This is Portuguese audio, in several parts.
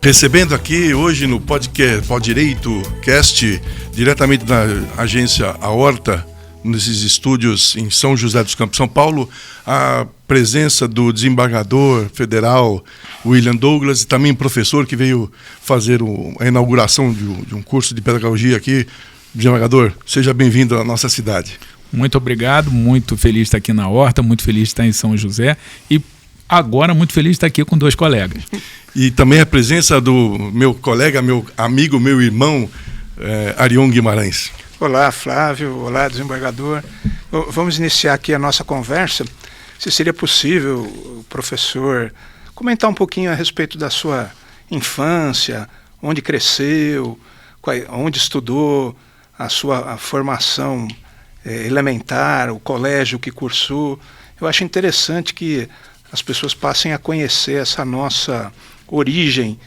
Recebendo aqui hoje no podcast Pod Direito Cast, diretamente da agência Aorta, nesses estúdios em São José dos Campos, São Paulo, a presença do desembargador federal William Douglas e também professor que veio fazer a inauguração de um curso de pedagogia aqui. Desembargador, seja bem-vindo à nossa cidade. Muito obrigado, muito feliz de estar aqui na Horta, muito feliz de estar em São José e agora muito feliz de estar aqui com dois colegas. E também a presença do meu colega, meu amigo, meu irmão, Arion Guimarães. Olá, Flávio. Olá, desembargador. Vamos iniciar aqui a nossa conversa. Se seria possível, o professor, comentar um pouquinho a respeito da sua infância, onde cresceu, onde estudou, a sua formação elementar, o colégio que cursou. Eu acho interessante que as pessoas passem a conhecer essa nossa origem,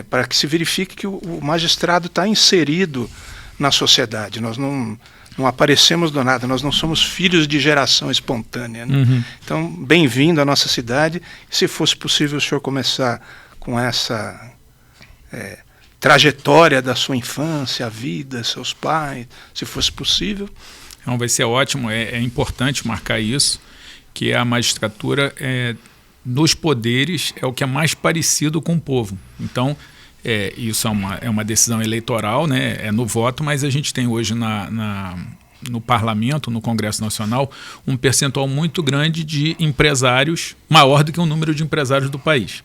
para que se verifique que o magistrado está inserido na sociedade. Nós não aparecemos do nada, nós não somos filhos de geração espontânea, né? Uhum. Então, bem-vindo à nossa cidade. Se fosse possível o senhor começar com essa trajetória da sua infância, a vida, seus pais, se fosse possível. Então, vai ser ótimo, é importante marcar isso, que a magistratura, nos poderes, é o que é mais parecido com o povo. Então, isso é uma decisão eleitoral, né? É no voto, mas a gente tem hoje no Parlamento, no Congresso Nacional, um percentual muito grande de empresários, maior do que o número de empresários do país.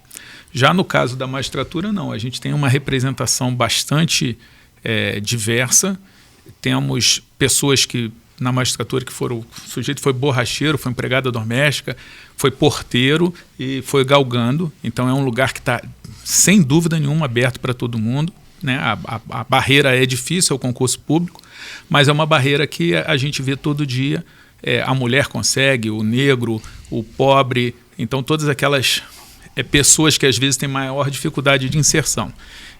Já no caso da magistratura, não. A gente tem uma representação bastante diversa. Temos pessoas que na magistratura que o sujeito foi borracheiro, foi empregada doméstica, foi porteiro e foi galgando. Então é um lugar que está, sem dúvida nenhuma, aberto para todo mundo, né? A barreira é difícil, é o concurso público, mas é uma barreira que a gente vê todo dia. A mulher consegue, o negro, o pobre, então todas aquelas pessoas que às vezes têm maior dificuldade de inserção.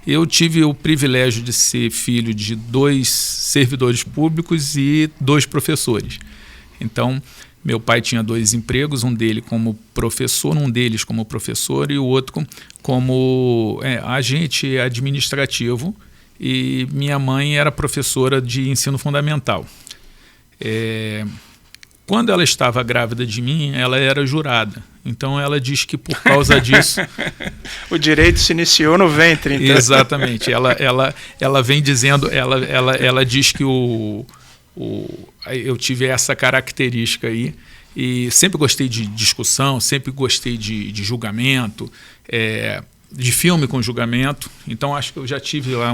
Eu tive o privilégio de ser filho de 2 servidores públicos e 2 professores. Então, meu pai tinha 2 empregos, um deles como professor e o outro como agente administrativo, e minha mãe era professora de ensino fundamental. Quando ela estava grávida de mim, ela era jurada. Então ela diz que por causa disso... O direito se iniciou no ventre, então. Exatamente. Ela vem dizendo, ela diz que eu tive essa característica aí, e sempre gostei de discussão, sempre gostei de julgamento, de filme com julgamento. Então acho que eu já tive lá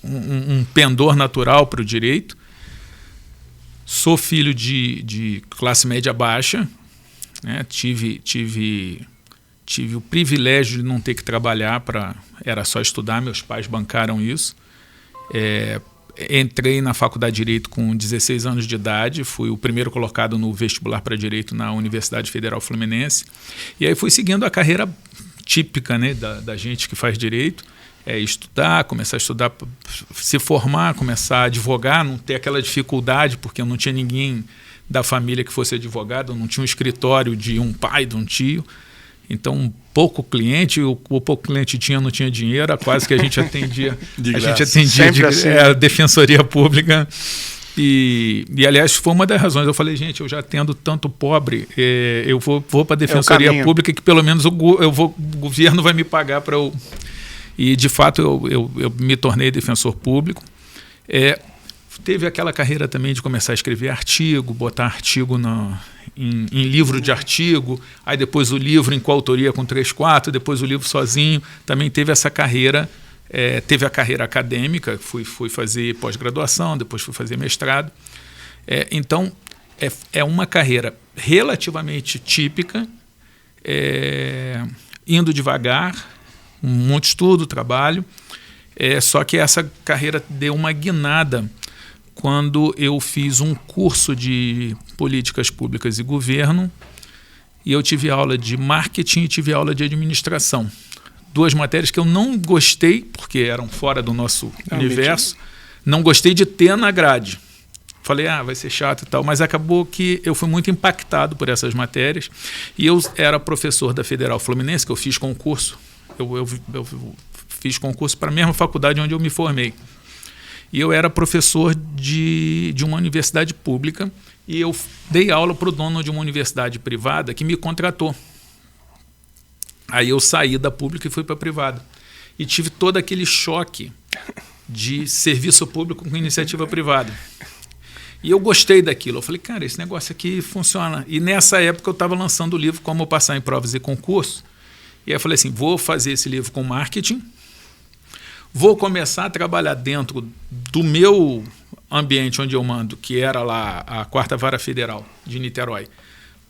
um pendor natural para o direito. Sou filho de classe média baixa, né? Tive o privilégio de não ter que trabalhar, era só estudar, meus pais bancaram isso. Entrei na faculdade de Direito com 16 anos de idade, fui o primeiro colocado no vestibular para Direito na Universidade Federal Fluminense, e aí fui seguindo a carreira típica, né, da gente que faz Direito. Estudar, começar a estudar, se formar, começar a advogar, não ter aquela dificuldade, porque eu não tinha ninguém da família que fosse advogado, eu não tinha um escritório de um pai, de um tio, então pouco cliente, o pouco cliente tinha, não tinha dinheiro, quase que a gente atendia a defensoria pública. E aliás, foi uma das razões. Eu falei, gente, eu já atendo tanto pobre, eu vou para a defensoria pública, que pelo menos o governo vai me pagar para eu... E, de fato, eu me tornei defensor público. Teve aquela carreira também de começar a escrever artigo, botar artigo em livro de artigo, aí depois o livro em coautoria com 3, 4, depois o livro sozinho. Também teve essa carreira, teve a carreira acadêmica, fui fazer pós-graduação, depois fui fazer mestrado. Então, é uma carreira relativamente típica, indo devagar, muito estudo, trabalho, só que essa carreira deu uma guinada quando eu fiz um curso de políticas públicas e governo, e eu tive aula de marketing e tive aula de administração. 2 matérias que eu não gostei, porque eram fora do nosso universo, não gostei de ter na grade. Falei, vai ser chato e tal, mas acabou que eu fui muito impactado por essas matérias, e eu era professor da Federal Fluminense, que eu fiz concurso eu fiz concurso para a mesma faculdade onde eu me formei. E eu era professor de uma universidade pública e eu dei aula para o dono de uma universidade privada que me contratou. Aí eu saí da pública e fui para a privada. E tive todo aquele choque de serviço público com iniciativa privada. E eu gostei daquilo. Eu falei, cara, esse negócio aqui funciona. E nessa época eu estava lançando o livro Como Passar em Provas e Concursos. E aí eu falei assim, vou fazer esse livro com marketing, vou começar a trabalhar dentro do meu ambiente onde eu mando, que era lá a 4ª Vara Federal de Niterói,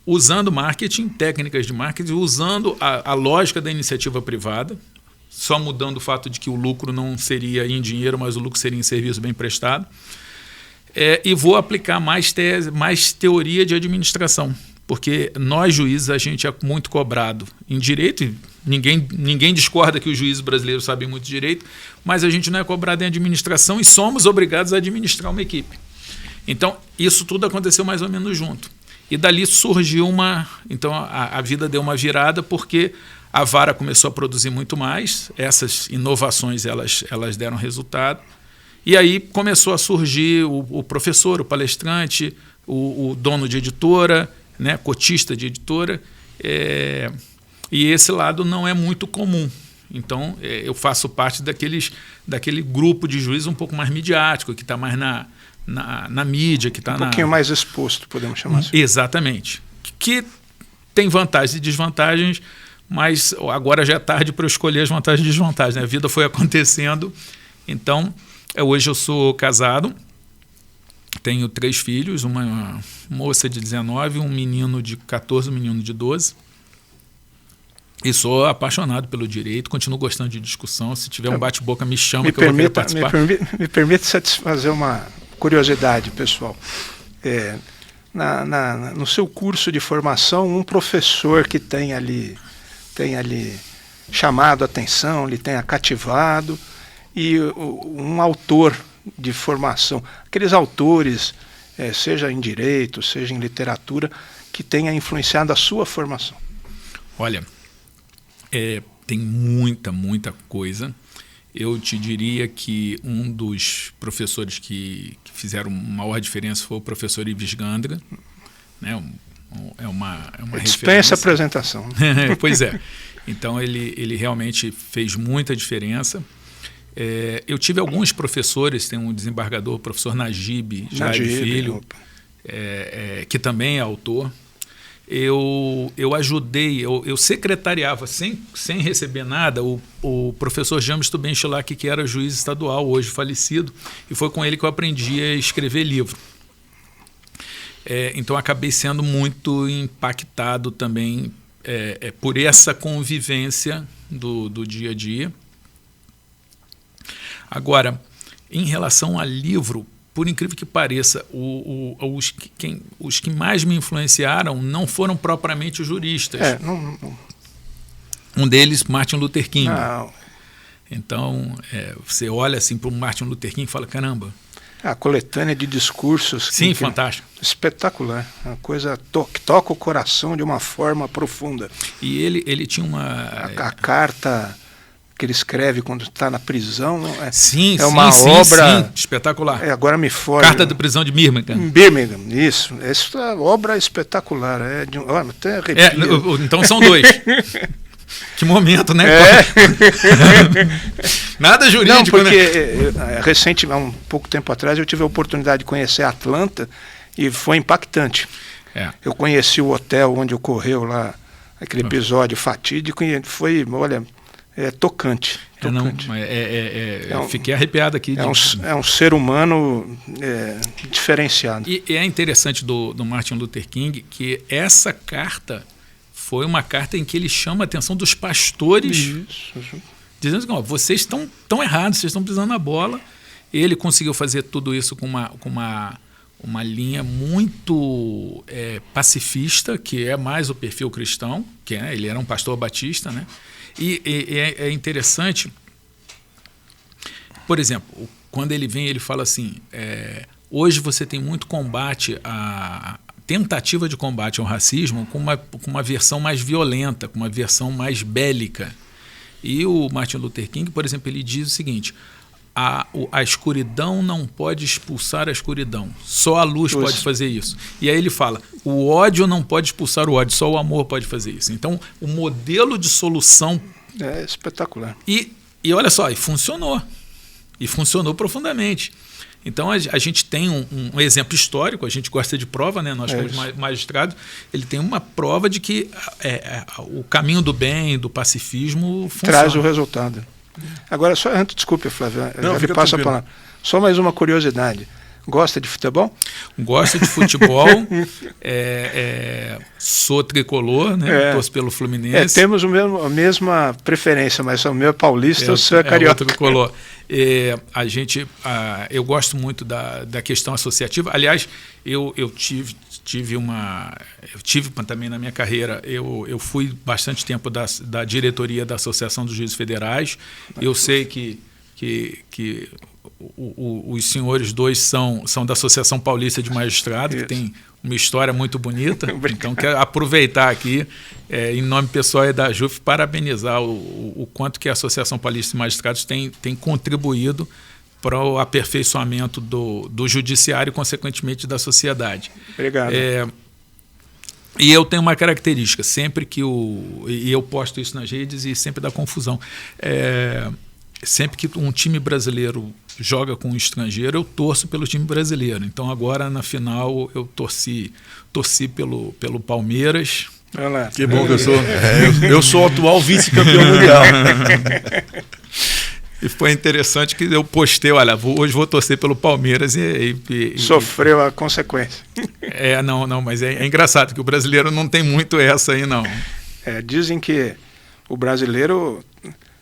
usando marketing, técnicas de marketing, usando a lógica da iniciativa privada, só mudando o fato de que o lucro não seria em dinheiro, mas o lucro seria em serviço bem prestado. E vou aplicar mais teoria de administração, porque nós juízes, a gente é muito cobrado em direito, e ninguém discorda que os juízes brasileiros sabem muito direito, mas a gente não é cobrado em administração e somos obrigados a administrar uma equipe. Então, isso tudo aconteceu mais ou menos junto. E dali surgiu então a vida deu uma virada, porque a vara começou a produzir muito mais, essas inovações elas deram resultado. E aí começou a surgir o professor, o palestrante, o dono de editora, né, cotista de editora, e esse lado não é muito comum. Então, eu faço parte daquele grupo de juízes um pouco mais midiático, que está mais na mídia, que está um pouquinho mais exposto, podemos chamar assim. Exatamente. Que tem vantagens e desvantagens, mas agora já é tarde para eu escolher as vantagens e desvantagens, né? A vida foi acontecendo. Então, hoje eu sou casado, tenho 3 filhos, uma moça de 19, um menino de 14, um menino de 12. E sou apaixonado pelo direito, continuo gostando de discussão. Se tiver um bate-boca, me chama que eu vou querer participar. Me permite satisfazer uma curiosidade, pessoal. No seu curso de formação, um professor que tem ali chamado a atenção, lhe tenha cativado, e um autor de formação, aqueles autores, seja em direito, seja em literatura, que tenha influenciado a sua formação. Olha, tem muita coisa. Eu te diria que um dos professores que fizeram maior diferença foi o professor Ives Gandra, né? É uma dispensa apresentação. Pois é. Então ele realmente fez muita diferença. Eu tive alguns professores, tem um desembargador, o professor Najib Filho, que também é autor. Eu ajudei, eu secretariava, sem receber nada, o professor James Tubenchilak, que era juiz estadual, hoje falecido, e foi com ele que eu aprendi a escrever livro. Então acabei sendo muito impactado também por essa convivência do dia a dia. Agora, em relação a livro, por incrível que pareça, os que mais me influenciaram não foram propriamente os juristas. Um deles, Martin Luther King. Não. Então, você olha assim para o Martin Luther King e fala, caramba. A coletânea de discursos. Sim, fantástico. Espetacular. Uma coisa que toca o coração de uma forma profunda. E ele tinha uma... A carta que ele escreve quando está na prisão é uma obra... Sim, espetacular. Agora me foge. Carta de prisão de Birmingham. Birmingham, isso. Essa obra é espetacular. Até arrepio. Então são 2. Que momento, né? Nada jurídico, não, porque recentemente, há um pouco tempo atrás, eu tive a oportunidade de conhecer Atlanta e foi impactante. Eu conheci o hotel onde ocorreu lá aquele episódio fatídico e foi, olha, tocante. Eu fiquei arrepiado aqui. É um ser humano diferenciado. E é interessante do Martin Luther King que essa carta foi uma carta em que ele chama a atenção dos pastores, dizendo que vocês estão errados, vocês estão pisando na bola. Ele conseguiu fazer tudo isso com uma linha muito pacifista, que é mais o perfil cristão, ele era um pastor batista, né? E é interessante, por exemplo, quando ele vem, ele fala assim, hoje você tem muito combate a tentativa de combate ao racismo com uma versão mais violenta, com uma versão mais bélica. E o Martin Luther King, por exemplo, ele diz o seguinte: a escuridão não pode expulsar a escuridão, só a luz pode fazer isso. E aí ele fala, o ódio não pode expulsar o ódio, só o amor pode fazer isso. Então, o modelo de solução... É espetacular. E olha só, e funcionou profundamente. Então, a gente tem um exemplo histórico, a gente gosta de prova, né? Nós, como magistrados, ele tem uma prova de que o caminho do bem, do pacifismo, funciona. Traz o resultado. Agora, só antes, desculpe, Flávio, já me passa a palavra. Só mais uma curiosidade. Gosta de futebol? Gosto de futebol, sou tricolor, né? Torço pelo Fluminense. Temos a mesma preferência, mas o meu é paulista, o seu é carioca. Tricolor. Eu gosto muito da questão associativa. Aliás, eu tive também na minha carreira, eu fui bastante tempo da diretoria da Associação dos Juízes Federais. Eu sei que os senhores dois são da Associação Paulista de Magistrados, que tem uma história muito bonita. Então, quero aproveitar aqui, em nome pessoal e da JUF, parabenizar o quanto que a Associação Paulista de Magistrados tem contribuído para o aperfeiçoamento do judiciário e, consequentemente, da sociedade. Obrigado. E eu tenho uma característica, sempre que e eu posto isso nas redes e sempre dá confusão. Sempre que um time brasileiro joga com um estrangeiro, eu torço pelo time brasileiro. Então, agora, na final, eu torci pelo Palmeiras. Olá. Que bom que eu sou. Eu sou o atual vice-campeão mundial. E foi interessante que eu postei, olha, hoje vou torcer pelo Palmeiras sofreu a consequência. Não, mas é engraçado que o brasileiro não tem muito essa aí, não. Dizem que o brasileiro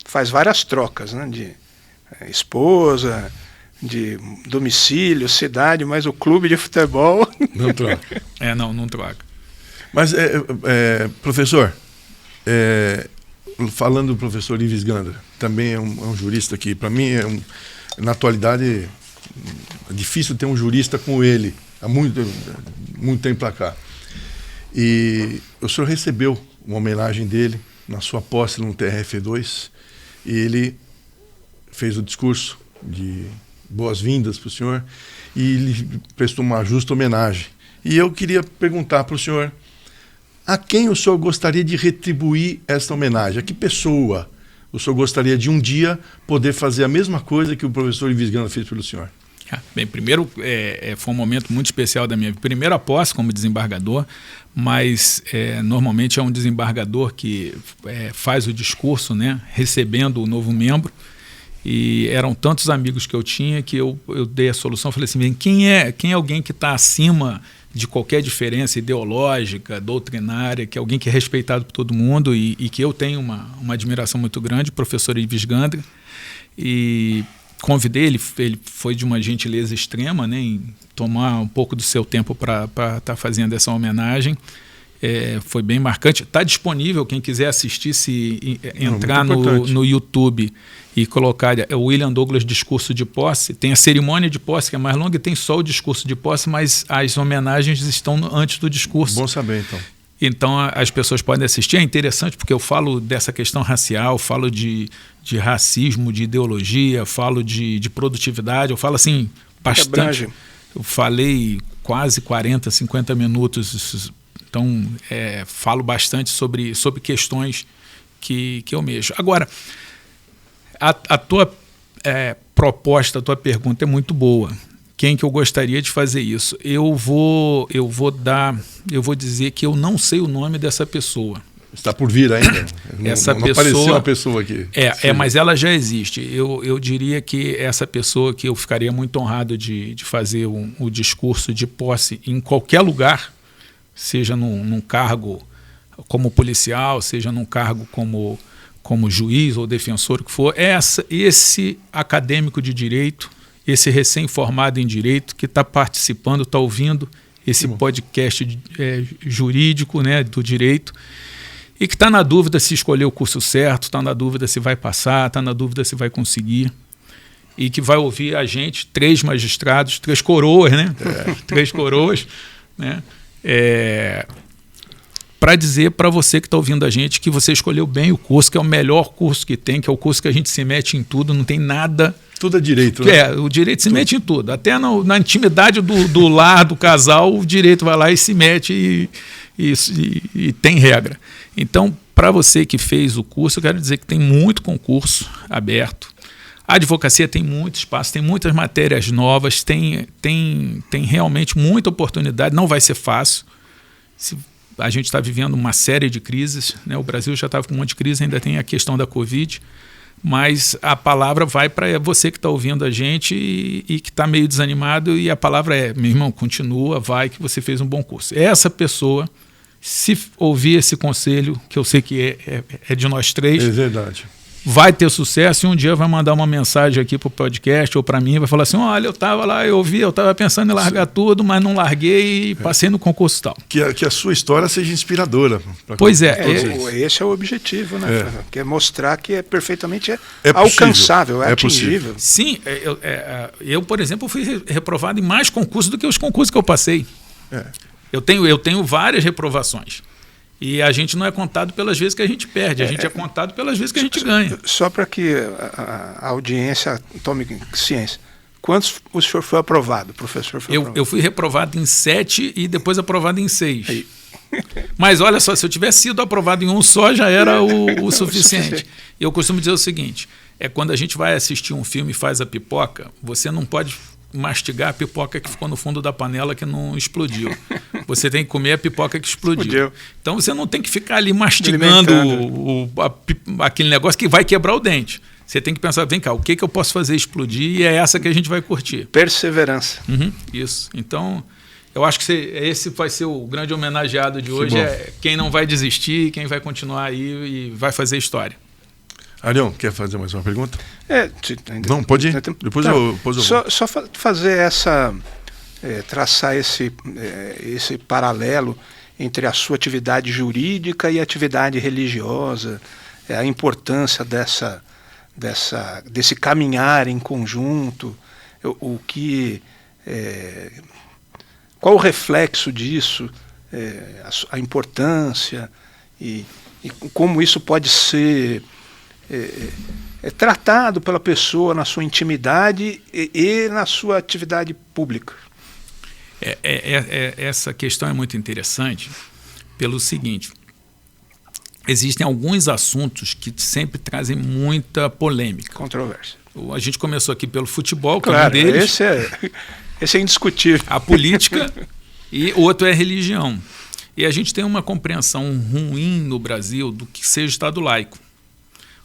faz várias trocas, né, de esposa, de domicílio, cidade, mas o clube de futebol... Não troca. Não troca. Mas, professor, falando do professor Ives Gandra, também é um jurista que, para mim, na atualidade, é difícil ter um jurista como ele, há muito tempo para cá. E o senhor recebeu uma homenagem dele na sua posse no TRF2, e ele fez o discurso de boas-vindas para o senhor e ele prestou uma justa homenagem. E eu queria perguntar para o senhor, a quem o senhor gostaria de retribuir esta homenagem? A que pessoa o senhor gostaria de um dia poder fazer a mesma coisa que o professor Ives Gandra fez pelo senhor? Bem, primeiro, foi um momento muito especial da minha vida. Primeira posse como desembargador, mas normalmente é um desembargador que faz o discurso, né, recebendo o novo membro. E eram tantos amigos que eu tinha que eu dei a solução. Falei assim, quem é alguém que está acima de qualquer diferença ideológica, doutrinária, que é alguém que é respeitado por todo mundo e que eu tenho uma admiração muito grande, o professor Ives Gandra. E convidei, ele foi de uma gentileza extrema, né, em tomar um pouco do seu tempo para estar fazendo essa homenagem. Foi bem marcante. Está disponível, quem quiser assistir, se entrar no YouTube e colocar o William Douglas Discurso de Posse. Tem a cerimônia de posse, que é mais longa, e tem só o discurso de posse, mas as homenagens estão antes do discurso. Bom saber, então. Então, as pessoas podem assistir. É interessante porque eu falo dessa questão racial, falo de racismo, de ideologia, falo de produtividade, eu falo assim, bastante. Eu falei quase 40, 50 minutos, então falo bastante sobre questões que eu mexo. Agora, a tua proposta, a tua pergunta é muito boa. Quem que eu gostaria de fazer isso? Eu vou dizer que eu não sei o nome dessa pessoa. Está por vir ainda. Não apareceu uma pessoa aqui. Mas ela já existe. Eu diria que essa pessoa que eu ficaria muito honrado de fazer o discurso de posse em qualquer lugar, seja num cargo como policial, seja num cargo como juiz ou defensor, o que for, esse acadêmico de direito, esse recém-formado em direito que está participando, está ouvindo esse podcast jurídico, né, do direito, e que está na dúvida se escolheu o curso certo, está na dúvida se vai passar, está na dúvida se vai conseguir, e que vai ouvir a gente, 3 magistrados, 3 coroas, né? 3 coroas, né? para dizer para você que está ouvindo a gente que você escolheu bem o curso, que é o melhor curso que tem, que é o curso que a gente se mete em tudo, não tem nada... Tudo é direito, né? O direito se mete em tudo. Até na intimidade do lar, do casal, o direito vai lá e se mete e tem regra. Então, para você que fez o curso, eu quero dizer que tem muito concurso aberto. A advocacia tem muito espaço, tem muitas matérias novas, tem realmente muita oportunidade. Não vai ser fácil. A gente está vivendo uma série de crises, né? O Brasil já estava com um monte de crise, ainda tem a questão da Covid. Mas a palavra vai para você que está ouvindo a gente e que está meio desanimado, e a palavra é: meu irmão, continua, vai, que você fez um bom curso. Essa pessoa, se ouvir esse conselho, que eu sei que é de nós três, é verdade, vai ter sucesso, e um dia vai mandar uma mensagem aqui para o podcast ou para mim, vai falar assim: olha, eu estava lá, eu ouvi, eu estava pensando em largar tudo, mas não larguei e passei no concurso tal. Que a sua história seja inspiradora. Pois é. Esse é o objetivo, né? Que é mostrar que é perfeitamente possível, alcançável, é atingível. Possível. Sim, eu, por exemplo, fui reprovado em mais concursos do que os concursos que eu passei. Eu tenho várias reprovações. E a gente não é contado pelas vezes que a gente perde, a gente é contado pelas vezes que a gente ganha. Só para que a audiência tome ciência. Quantos o senhor foi aprovado, professor? Eu fui reprovado em 7 e depois aprovado em 6. Mas olha só, se eu tivesse sido aprovado em um só, já era o suficiente. Eu costumo dizer o seguinte: quando a gente vai assistir um filme e faz a pipoca, você não pode mastigar a pipoca que ficou no fundo da panela que não explodiu. Você tem que comer a pipoca que explodiu. Então você não tem que ficar ali mastigando aquele negócio que vai quebrar o dente. Você tem que pensar: vem cá, o que eu posso fazer explodir? E é essa que a gente vai curtir. Perseverança. Isso. Então, eu acho que esse vai ser o grande homenageado de hoje. É quem não vai desistir, quem vai continuar aí e vai fazer história. Arião, quer fazer mais uma pergunta? Não, pode ir. Depois eu vou. Só fazer traçar esse paralelo entre a sua atividade jurídica e a atividade religiosa, a importância desse caminhar em conjunto, qual o reflexo disso, a importância e como isso pode ser tratado pela pessoa na sua intimidade e na sua atividade pública. Essa questão é muito interessante pelo seguinte: existem alguns assuntos que sempre trazem muita polêmica. Controvérsia. A gente começou aqui pelo futebol, que claro, é um deles. Esse é indiscutível. A política e o outro é a religião. E a gente tem uma compreensão ruim no Brasil do que seja o Estado laico.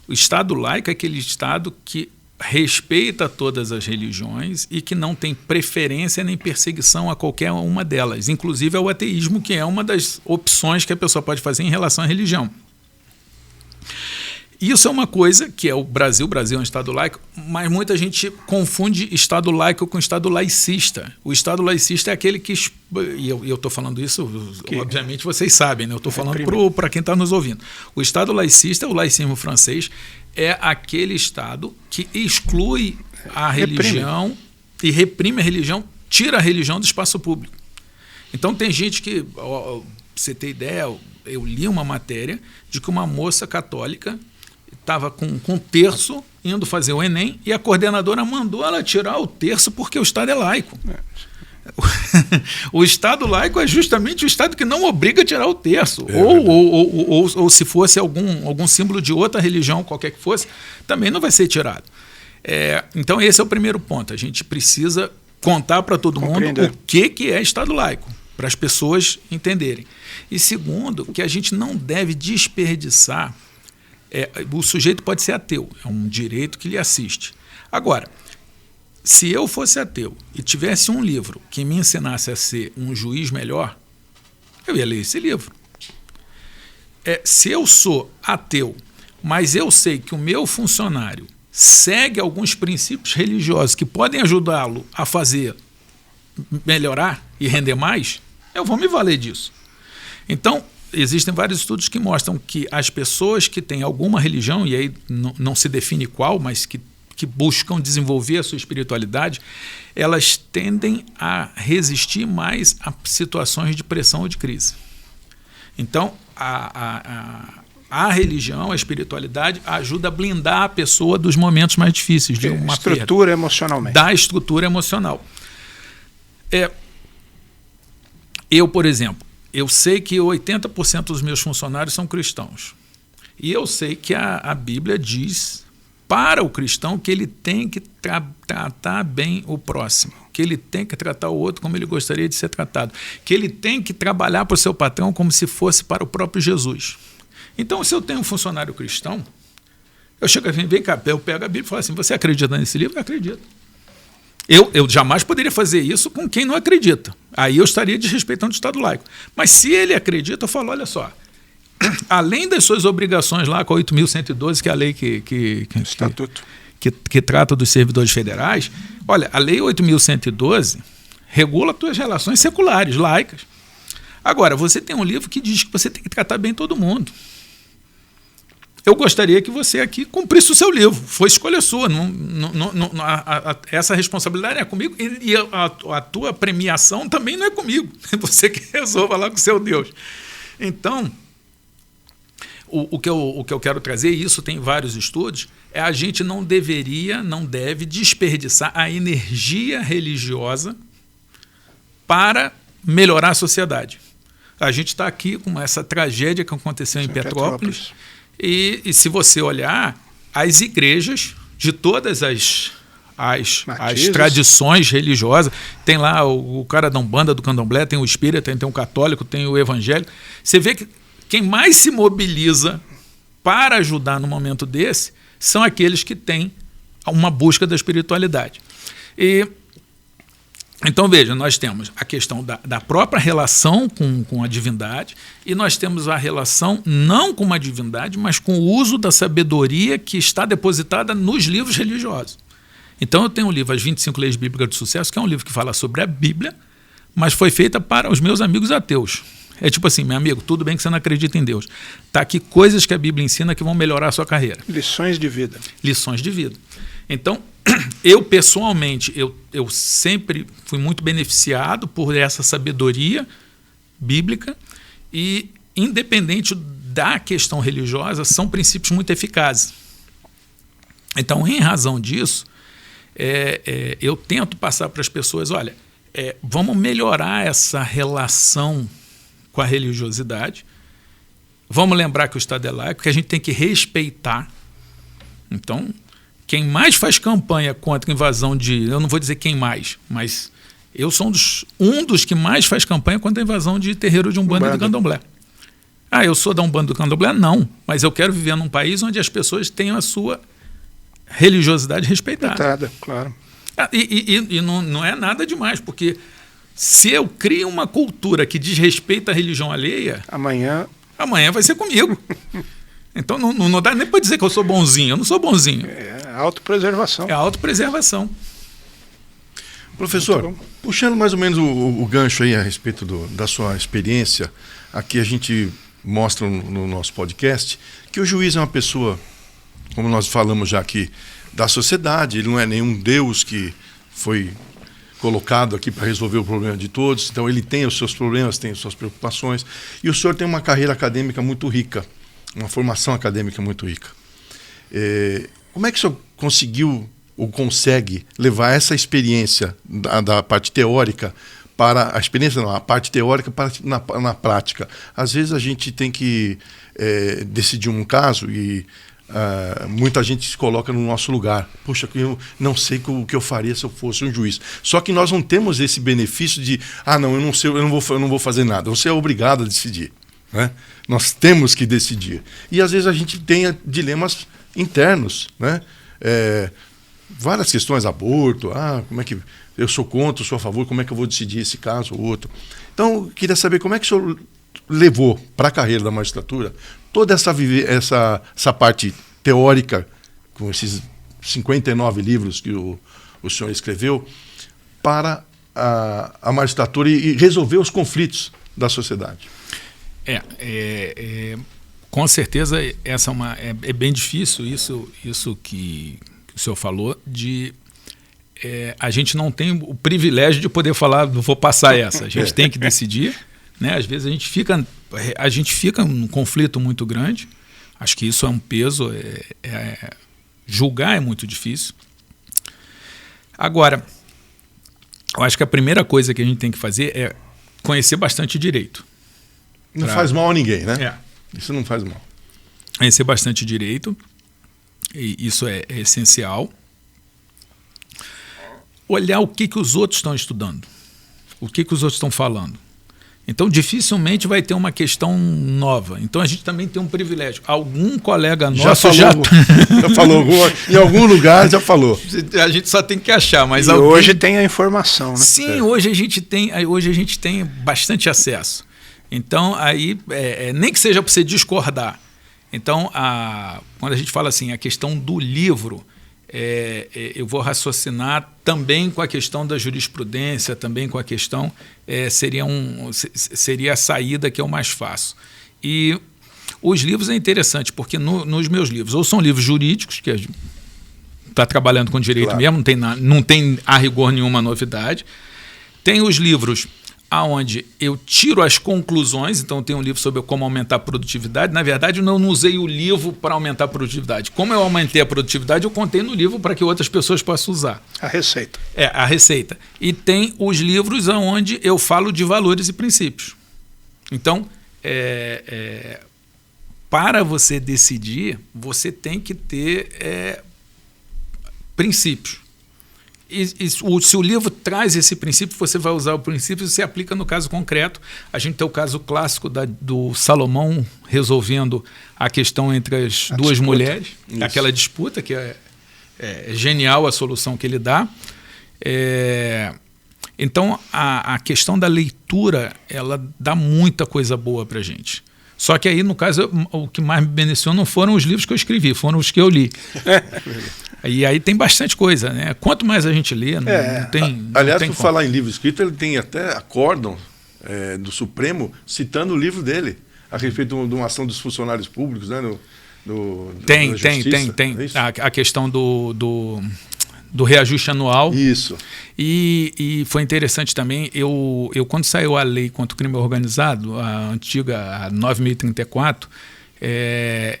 O Estado laico é aquele Estado que respeita todas as religiões e que não tem preferência nem perseguição a qualquer uma delas, inclusive ao ateísmo, que é uma das opções que a pessoa pode fazer em relação à religião. Isso é uma coisa que é o Brasil é um Estado laico, mas muita gente confunde Estado laico com Estado laicista. O Estado laicista é aquele que... E eu estou falando isso, obviamente vocês sabem, né? Eu estou falando para quem está nos ouvindo. O Estado laicista, o laicismo francês, é aquele Estado que exclui a religião e reprime a religião, tira a religião do espaço público. Então tem gente que... Pra você ter ideia, eu li uma matéria de que uma moça católica estava com um terço indo fazer o Enem e a coordenadora mandou ela tirar o terço porque o Estado é laico. O Estado laico é justamente o Estado que não obriga a tirar o terço. Ou se fosse algum símbolo de outra religião, qualquer que fosse, também não vai ser tirado. Então esse é o primeiro ponto. A gente precisa contar para todo mundo o que é Estado laico, para as pessoas entenderem. E segundo, que a gente não deve desperdiçar. O sujeito pode ser ateu, é um direito que lhe assiste. Agora, se eu fosse ateu e tivesse um livro que me ensinasse a ser um juiz melhor, eu ia ler esse livro. Se eu sou ateu, mas eu sei que o meu funcionário segue alguns princípios religiosos que podem ajudá-lo a fazer melhorar e render mais, eu vou me valer disso. Então, existem vários estudos que mostram que as pessoas que têm alguma religião, e aí não se define qual, mas que buscam desenvolver a sua espiritualidade, elas tendem a resistir mais a situações de pressão ou de crise. Então, a religião, a espiritualidade, ajuda a blindar a pessoa dos momentos mais difíceis de uma estrutura perda, emocionalmente. da estrutura emocional. Eu, por exemplo, eu sei que 80% dos meus funcionários são cristãos. E eu sei que a Bíblia diz para o cristão que ele tem que tratar bem o próximo, que ele tem que tratar o outro como ele gostaria de ser tratado, que ele tem que trabalhar para o seu patrão como se fosse para o próprio Jesus. Então, se eu tenho um funcionário cristão, eu chego assim, vem cá, eu pego a Bíblia e falo assim, você acredita nesse livro? Eu acredito. Eu jamais poderia fazer isso com quem não acredita. Aí eu estaria desrespeitando o Estado laico. Mas se ele acredita, eu falo, olha só, além das suas obrigações lá com a 8.112, que é a lei que trata dos servidores federais, olha, a lei 8.112 regula as tuas relações seculares, laicas. Agora, você tem um livro que diz que você tem que tratar bem todo mundo. Eu gostaria que você aqui cumprisse o seu livro. Foi escolha sua. Essa responsabilidade é comigo e a tua premiação também não é comigo. É você que resolva lá com o seu Deus. Então, o que eu quero trazer, e isso tem vários estudos, é a gente não deve desperdiçar a energia religiosa para melhorar a sociedade. A gente está aqui com essa tragédia que aconteceu em Petrópolis. E se você olhar, as igrejas de todas as tradições religiosas, tem lá o cara da Umbanda, do Candomblé, tem o espírita, tem o católico, tem o evangélico. Você vê que quem mais se mobiliza para ajudar no momento desse são aqueles que têm uma busca da espiritualidade. Então, veja, nós temos a questão da própria relação com a divindade e nós temos a relação não com uma divindade, mas com o uso da sabedoria que está depositada nos livros religiosos. Então, eu tenho um livro, As 25 Leis Bíblicas do Sucesso, que é um livro que fala sobre a Bíblia, mas foi feita para os meus amigos ateus. É tipo assim, meu amigo, tudo bem que você não acredita em Deus. Está aqui coisas que a Bíblia ensina que vão melhorar a sua carreira. Lições de vida. Lições de vida. Então, eu pessoalmente, eu sempre fui muito beneficiado por essa sabedoria bíblica e, independente da questão religiosa, são princípios muito eficazes. Então, em razão disso, eu tento passar para as pessoas, olha, vamos melhorar essa relação com a religiosidade, vamos lembrar que o Estado é laico, que a gente tem que respeitar. Então, quem mais faz campanha contra a invasão eu não vou dizer quem mais, mas eu sou um dos que mais faz campanha contra a invasão de terreiro de Umbanda e do Candomblé. Eu sou da Umbanda e do Candomblé? Não, mas eu quero viver num país onde as pessoas tenham a sua religiosidade respeitada. Claro. E não é nada demais, porque se eu crio uma cultura que desrespeita a religião alheia, amanhã vai ser comigo. Então não dá nem para dizer que eu sou bonzinho. Eu não sou bonzinho. É autopreservação. É autopreservação. Professor, puxando mais ou menos o gancho aí a respeito da sua experiência, aqui a gente mostra no nosso podcast que o juiz é uma pessoa, como nós falamos já aqui, da sociedade. Ele não é nenhum Deus que foi colocado aqui para resolver o problema de todos. Então ele tem os seus problemas, tem as suas preocupações. E o senhor tem uma carreira acadêmica muito rica, uma formação acadêmica muito rica. Como é que o senhor conseguiu ou consegue levar essa experiência da parte teórica para a experiência, não, a parte teórica para na prática? Às vezes a gente tem que decidir um caso e muita gente se coloca no nosso lugar. Poxa, eu não sei o que eu faria se eu fosse um juiz. Só que nós não temos esse benefício de não, eu não sei, eu não vou fazer nada. Você é obrigado a decidir, né? Nós temos que decidir. E às vezes a gente tem dilemas internos, né? Várias questões, aborto, como é que eu sou contra, eu sou a favor, como é que eu vou decidir esse caso ou outro. Então, eu queria saber como é que o senhor levou para a carreira da magistratura toda essa parte teórica, com esses 59 livros que o senhor escreveu, para a magistratura e resolver os conflitos da sociedade. Com certeza essa é bem difícil, isso que o senhor falou, de a gente não tem o privilégio de poder falar, não vou passar essa, a gente tem que decidir, né? Às vezes a gente fica a gente fica num conflito muito grande. Acho que isso é um peso. Julgar é muito difícil. Agora, eu acho que a primeira coisa que a gente tem que fazer é conhecer bastante direito. Não faz mal a ninguém, né? É. Isso não faz mal. Conhecer bastante direito, e isso é essencial. Olhar o que os outros estão estudando, o que os outros estão falando. Então, dificilmente vai ter uma questão nova. Então, a gente também tem um privilégio. Algum colega nosso já falou em algum lugar, já falou. A gente só tem que achar. Mas hoje tem a informação, né? Sim, hoje a gente tem bastante acesso. Então, aí, nem que seja para você discordar. Então, quando a gente fala assim, a questão do livro, eu vou raciocinar também com a questão da jurisprudência, também com a questão, seria a saída que eu mais faço. E os livros é interessante, porque nos meus livros, ou são livros jurídicos, que a gente está trabalhando com direito, claro, mesmo, não tem a rigor nenhuma novidade. Tem os livros onde eu tiro as conclusões, então tem um livro sobre como aumentar a produtividade. Na verdade, eu não usei o livro para aumentar a produtividade. Como eu aumentei a produtividade, eu contei no livro para que outras pessoas possam usar. A receita. A receita. E tem os livros onde eu falo de valores e princípios. Então, para você decidir, você tem que ter princípios. Se o livro traz esse princípio, você vai usar o princípio e você aplica no caso concreto. A gente tem o caso clássico do Salomão resolvendo a questão entre as duas mulheres, aquela disputa, que é genial a solução que ele dá. Então, a questão da leitura, ela dá muita coisa boa para a gente. Só que aí, no caso, o que mais me beneficiou não foram os livros que eu escrevi, foram os que eu li. E aí tem bastante coisa, né? Quanto mais a gente lê, não tem. Aliás, por falar em livro escrito, ele tem até acórdão do Supremo citando o livro dele a respeito de uma ação dos funcionários públicos, né? Tem. A questão do reajuste anual. Isso. E foi interessante também, eu quando saiu a lei contra o crime organizado, a antiga, a 9.034,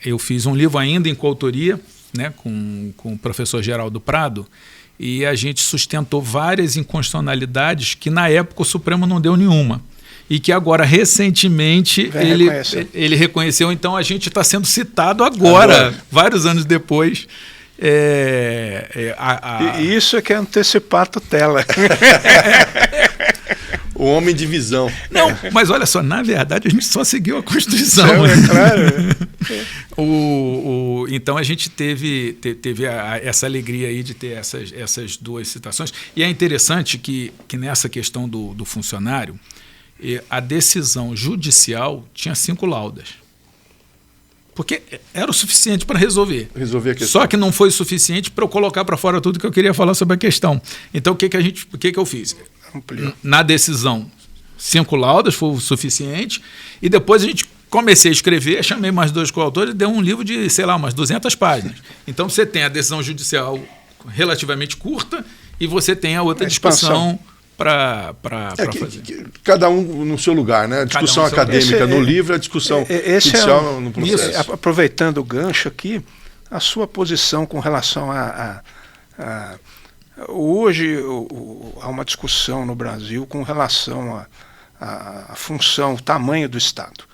eu fiz um livro ainda em coautoria, né, com o professor Geraldo Prado, e a gente sustentou várias inconstitucionalidades que na época o Supremo não deu nenhuma. E que agora, recentemente, ele reconheceu. Então, a gente está sendo citado agora, vários anos depois. E isso é que é antecipar a tutela. O homem de visão. Não, mas olha só, na verdade a gente só seguiu a Constituição. Claro. Então a gente teve essa alegria aí de ter essas duas citações. E é interessante que nessa questão do funcionário, a decisão judicial tinha 5 laudas. Porque era o suficiente para resolver a questão. Só que não foi o suficiente para eu colocar para fora tudo que eu queria falar sobre a questão. Então, o que eu fiz? Na decisão, 5 laudas foi o suficiente. E depois a gente comecei a escrever, chamei mais 2 coautores e deu um livro de, umas 200 páginas. Então, você tem a decisão judicial relativamente curta e você tem a outra discussão para fazer. Cada um no seu lugar, né? A discussão acadêmica no livro, a discussão judicial no processo. Aproveitando o gancho aqui, a sua posição com relação hoje há uma discussão no Brasil com relação à função, o tamanho do Estado.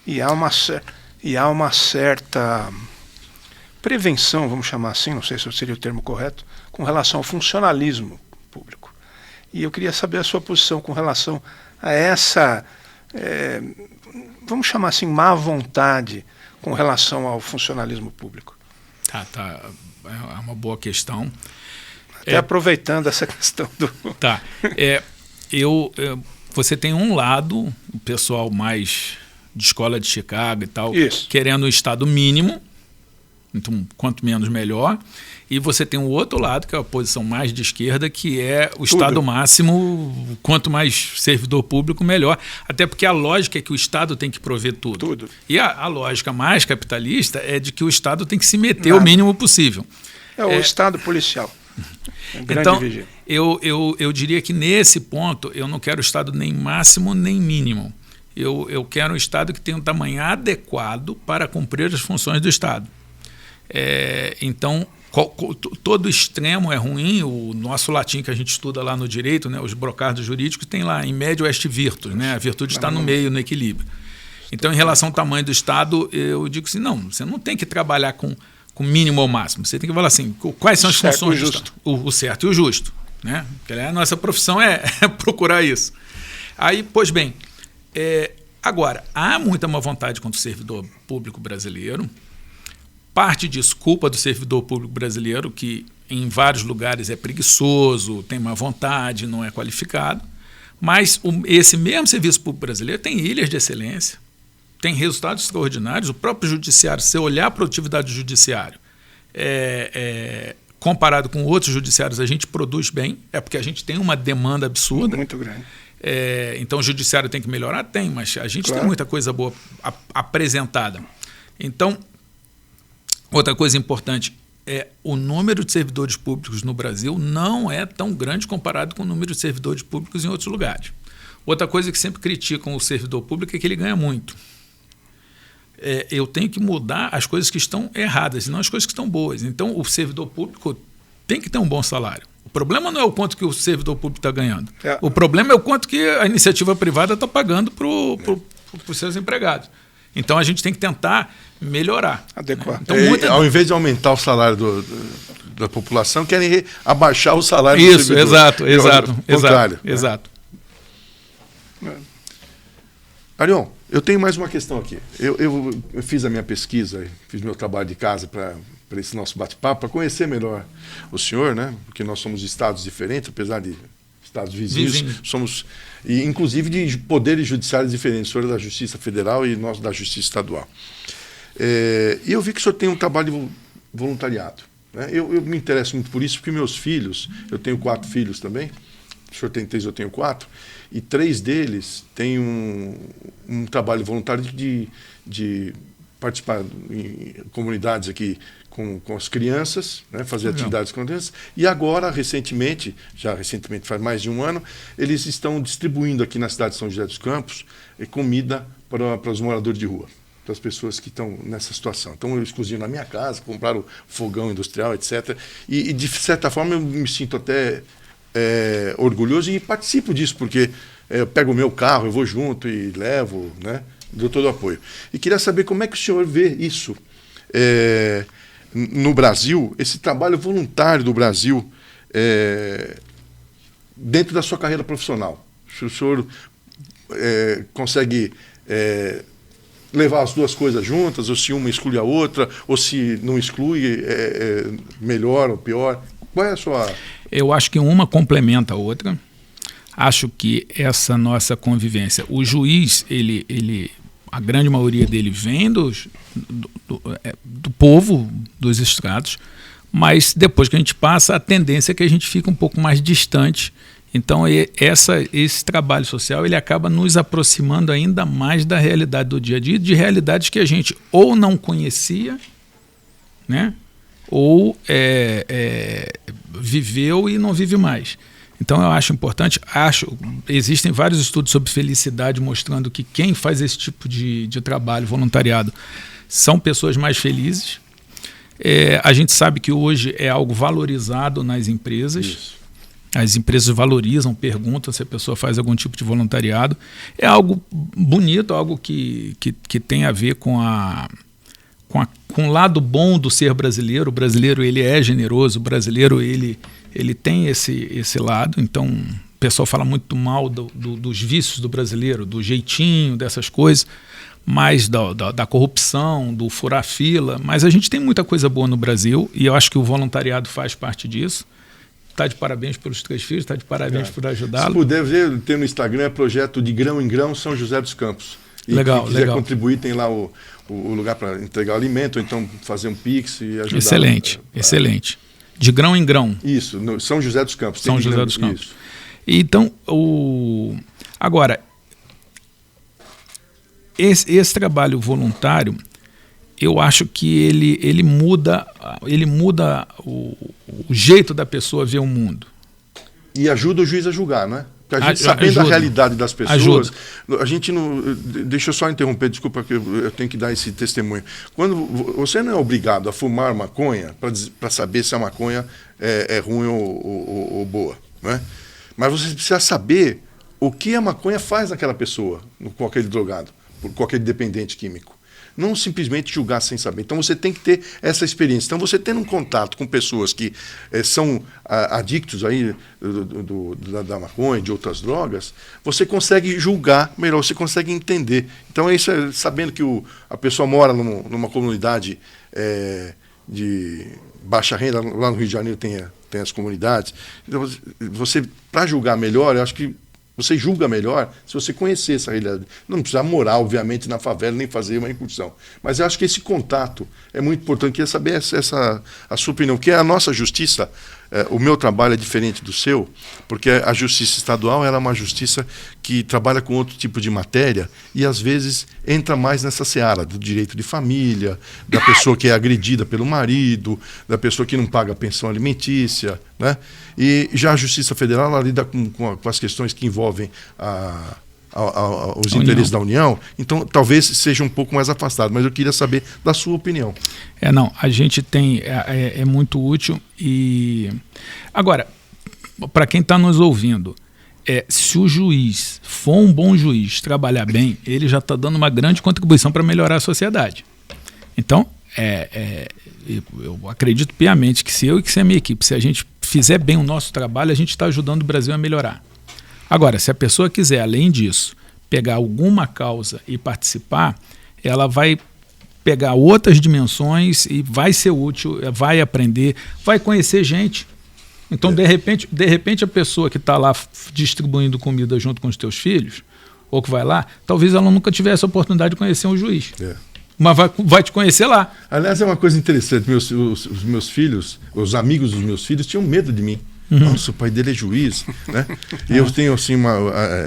E há uma certa prevenção, vamos chamar assim, não sei se seria o termo correto, com relação ao funcionalismo público. E eu queria saber a sua posição com relação a essa, vamos chamar assim, má vontade com relação ao funcionalismo público. Tá. É uma boa questão. Até aproveitando essa questão do... Tá. Você tem um lado, o pessoal mais de escola de Chicago e tal, querendo um Estado mínimo, então quanto menos melhor. E você tem o outro lado, que é a posição mais de esquerda, que é o Estado máximo, quanto mais servidor público, melhor. Até porque a lógica é que o Estado tem que prover tudo. E a lógica mais capitalista é de que o Estado tem que se meter o mínimo possível. O Estado policial. Então, eu diria que nesse ponto eu não quero Estado nem máximo nem mínimo. Eu quero um Estado que tenha um tamanho adequado para cumprir as funções do Estado. Então, todo extremo é ruim. O nosso latim que a gente estuda lá no direito, né, os brocardos jurídicos, tem lá, em médio est virtus, né, a virtude está no meio, no equilíbrio. Então, em relação ao tamanho do Estado, eu digo assim, não, você não tem que trabalhar com mínimo ou máximo, você tem que falar assim, quais são as funções do Estado? O certo e o justo. Né? A nossa profissão é procurar isso. Aí, pois bem, agora, há muita má vontade contra o servidor público brasileiro. Parte disso, culpa do servidor público brasileiro, que em vários lugares é preguiçoso, tem má vontade, não é qualificado. Mas esse mesmo serviço público brasileiro tem ilhas de excelência, tem resultados extraordinários. O próprio judiciário, se você olhar a produtividade do judiciário, comparado com outros judiciários, a gente produz bem, porque a gente tem uma demanda absurda. Muito grande. Então o judiciário tem que melhorar? Tem, mas a gente tem muita coisa boa apresentada. Então, outra coisa importante o número de servidores públicos no Brasil não é tão grande comparado com o número de servidores públicos em outros lugares. Outra coisa que sempre criticam o servidor público é que ele ganha muito. Eu tenho que mudar as coisas que estão erradas e não as coisas que estão boas. Então, o servidor público tem que ter um bom salário. O problema não é o quanto que o servidor público está ganhando. O problema é o quanto que a iniciativa privada está pagando para os seus empregados. Então, a gente tem que tentar melhorar. Adequar. Então, ao invés de aumentar o salário da população, querem abaixar o salário do servidor. Exato. Arion, eu tenho mais uma questão aqui. Eu fiz a minha pesquisa, fiz meu trabalho de casa para esse nosso bate-papo, para conhecer melhor o senhor, né? Porque nós somos estados diferentes, apesar de estados vizinhos, somos, e inclusive de poderes judiciários diferentes. O senhor é da Justiça Federal e nós da Justiça Estadual. E eu vi que o senhor tem um trabalho de voluntariado. Né? Eu me interesso muito por isso, porque meus filhos, eu tenho 4 filhos também, o senhor tem 3, eu tenho 4, e 3 deles têm um trabalho voluntário de participar em comunidades aqui com as crianças, né, fazer atividades com crianças, e agora, recentemente faz mais de um ano, eles estão distribuindo aqui na cidade de São José dos Campos comida para os moradores de rua, para as pessoas que estão nessa situação. Então, eles cozinham na minha casa, compraram fogão industrial, etc. E de certa forma, eu me sinto até orgulhoso e participo disso, porque eu pego o meu carro, eu vou junto e levo, né, dou todo o apoio. E queria saber como é que o senhor vê isso no Brasil, esse trabalho voluntário do Brasil dentro da sua carreira profissional. Se o senhor consegue levar as duas coisas juntas, ou se uma exclui a outra, ou se não exclui, melhor ou pior. Qual é a sua... Eu acho que uma complementa a outra. Acho que essa nossa convivência, o juiz, a grande maioria dele vem do povo dos estados, mas depois que a gente passa, a tendência é que a gente fica um pouco mais distante. Então, esse trabalho social ele acaba nos aproximando ainda mais da realidade do dia a dia, de realidades que a gente ou não conhecia, né, ou viveu e não vive mais. Então, eu acho importante, existem vários estudos sobre felicidade mostrando que quem faz esse tipo de trabalho voluntariado são pessoas mais felizes. A gente sabe que hoje é algo valorizado nas empresas. Isso. As empresas valorizam, perguntam se a pessoa faz algum tipo de voluntariado. É algo bonito, algo que tem a ver com o lado bom do ser brasileiro. O brasileiro ele é generoso, o brasileiro ele tem esse lado. Então, o pessoal fala muito mal dos vícios do brasileiro, do jeitinho, dessas coisas, mas da corrupção, do furar fila. Mas a gente tem muita coisa boa no Brasil e eu acho que o voluntariado faz parte disso. Está de parabéns pelos 3 filhos, está de parabéns por ajudá-lo. Se puder ver, tem no Instagram projeto de grão em grão São José dos Campos. E legal, quem quiser contribuir, tem lá o lugar para entregar o alimento, ou então fazer um Pix e ajudar. Excelente. De grão em grão. Isso, no São José dos Campos. São José dos Campos. Isso. Então, agora, esse trabalho voluntário, eu acho que ele muda o jeito da pessoa ver o mundo. E ajuda o juiz a julgar, não é? Porque a gente, sabendo a realidade das pessoas, a gente não... Deixa eu só interromper, desculpa que eu tenho que dar esse testemunho. Quando você não é obrigado a fumar maconha para saber se a maconha é ruim ou boa, né? Mas você precisa saber o que a maconha faz naquela pessoa, com aquele drogado, com aquele dependente químico. Não simplesmente julgar sem saber. Então você tem que ter essa experiência. Então você tendo um contato com pessoas que são adictos aí da maconha, de outras drogas, você consegue julgar melhor, você consegue entender. Então é isso, sabendo que a pessoa mora numa comunidade de baixa renda, lá no Rio de Janeiro tem as comunidades. Então você, para julgar melhor, eu acho que você julga melhor se você conhecer essa realidade. Não precisa morar, obviamente, na favela, nem fazer uma incursão. Mas eu acho que esse contato é muito importante. Eu queria saber a sua opinião, porque a nossa justiça, o meu trabalho é diferente do seu, porque a justiça estadual ela é uma justiça que trabalha com outro tipo de matéria e, às vezes, entra mais nessa seara do direito de família, da pessoa que é agredida pelo marido, da pessoa que não paga pensão alimentícia, né? E já a Justiça Federal ela lida com as questões que envolvem os interesses da União, então talvez seja um pouco mais afastado, mas eu queria saber da sua opinião. Não, a gente tem, é muito útil e... Agora, para quem está nos ouvindo, se o juiz for um bom juiz, trabalhar bem, ele já está dando uma grande contribuição para melhorar a sociedade. Então, eu acredito piamente que se eu e que se a minha equipe, se a gente fizer bem o nosso trabalho, a gente está ajudando o Brasil a melhorar. Agora, se a pessoa quiser, além disso, pegar alguma causa e participar, ela vai pegar outras dimensões e vai ser útil, vai aprender, vai conhecer gente. Então, de repente, a pessoa que está lá distribuindo comida junto com os teus filhos, ou que vai lá, talvez ela nunca tivesse a oportunidade de conhecer um juiz. Mas vai te conhecer lá. Aliás, é uma coisa interessante, os meus filhos, os amigos dos meus filhos tinham medo de mim. Nossa, o pai dele é juiz, né? E eu tenho assim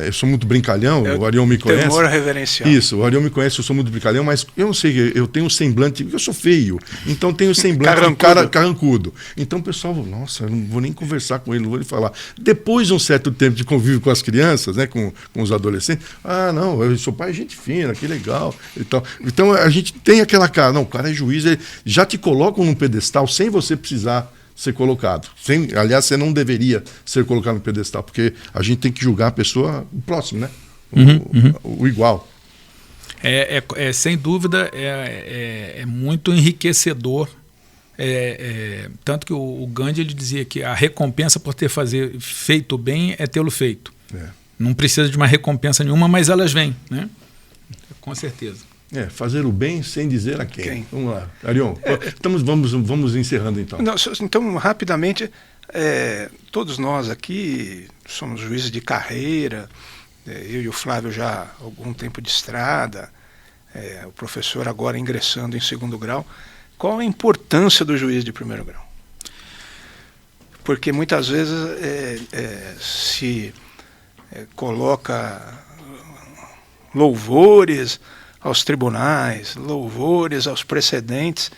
eu sou muito brincalhão, o Arion me conhece. Temor reverencial. Isso, o Arion me conhece, eu sou muito brincalhão, mas eu não sei, eu tenho um semblante, eu sou feio, então tenho um semblante de um cara carrancudo. Então o pessoal, nossa, eu não vou nem conversar com ele, não vou lhe falar. Depois de um certo tempo de convívio com as crianças, né, com os adolescentes, não, seu pai é gente fina, que legal e tal. Então a gente tem aquela cara, não, o cara é juiz, ele já te colocam num pedestal sem você precisar ser colocado. Aliás, você não deveria ser colocado no pedestal, porque a gente tem que julgar a pessoa próximo, né? O igual. Sem dúvida, é muito enriquecedor. Tanto que o Gandhi ele dizia que a recompensa por ter feito bem é tê-lo feito. Não precisa de uma recompensa nenhuma, mas elas vêm, né? Com certeza. Fazer o bem sem dizer a quem. Vamos lá. Arion, vamos encerrando então. Então, rapidamente, todos nós aqui somos juízes de carreira, eu e o Flávio já há algum tempo de estrada, o professor agora ingressando em 2º grau. Qual a importância do juiz de 1º grau? Porque muitas vezes se coloca louvores aos tribunais, louvores aos precedentes,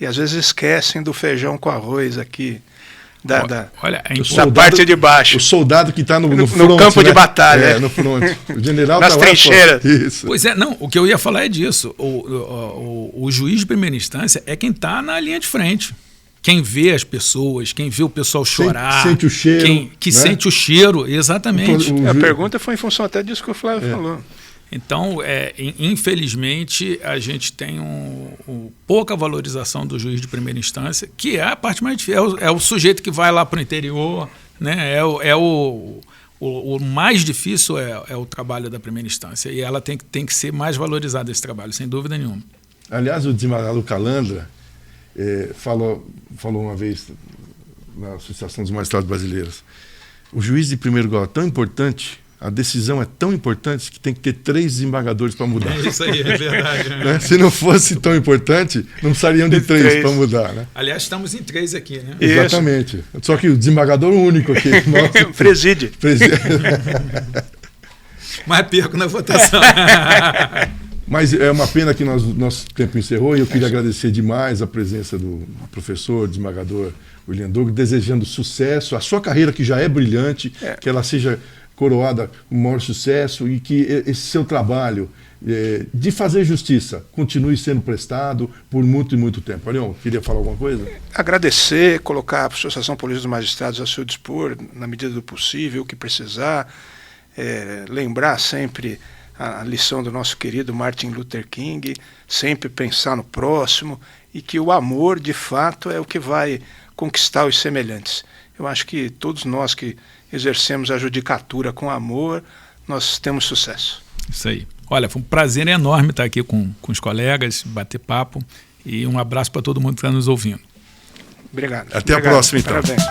e às vezes esquecem do feijão com arroz aqui, da parte de baixo. O soldado que está no front, no campo de batalha. No front. O general nas trincheiras. Isso. Pois não, o que eu ia falar é disso. O juiz de primeira instância é quem está na linha de frente. Quem vê as pessoas, quem vê o pessoal chorar. Sente o cheiro. Que sente o cheiro, exatamente. A pergunta foi em função até disso que o Flávio falou. Então, infelizmente, a gente tem pouca valorização do juiz de primeira instância, que é a parte mais difícil. É o sujeito que vai lá para o interior, né? O mais difícil é o trabalho da primeira instância, e ela tem que ser mais valorizada, esse trabalho, sem dúvida nenhuma. Aliás, o desembargador Calandra falou uma vez na Associação dos Magistrados Brasileiros, o juiz de 1º grau é tão importante, a decisão é tão importante que tem que ter 3 desembargadores para mudar. Isso aí, é verdade. Né? Se não fosse tão importante, não precisariam de 3 para mudar. Né? Aliás, estamos em 3 aqui, né? Exatamente. Isso. Só que o desembargador único aqui. Preside. Mas perco na votação. Mas é uma pena que nosso tempo encerrou, e eu queria agradecer demais a presença do professor, desembargador William Douglas, desejando sucesso, a sua carreira que já é brilhante, que ela seja coroada com o maior sucesso e que esse seu trabalho de fazer justiça continue sendo prestado por muito e muito tempo. Arion, queria falar alguma coisa? Agradecer, colocar a Associação Paulista dos Magistrados a seu dispor, na medida do possível, o que precisar. Lembrar sempre a lição do nosso querido Martin Luther King, sempre pensar no próximo, e que o amor, de fato, é o que vai conquistar os semelhantes. Eu acho que todos nós que exercemos a judicatura com amor, nós temos sucesso. Isso aí. Olha, foi um prazer enorme estar aqui com os colegas, bater papo, e um abraço para todo mundo que está nos ouvindo. Obrigado. Até a próxima, então. Parabéns.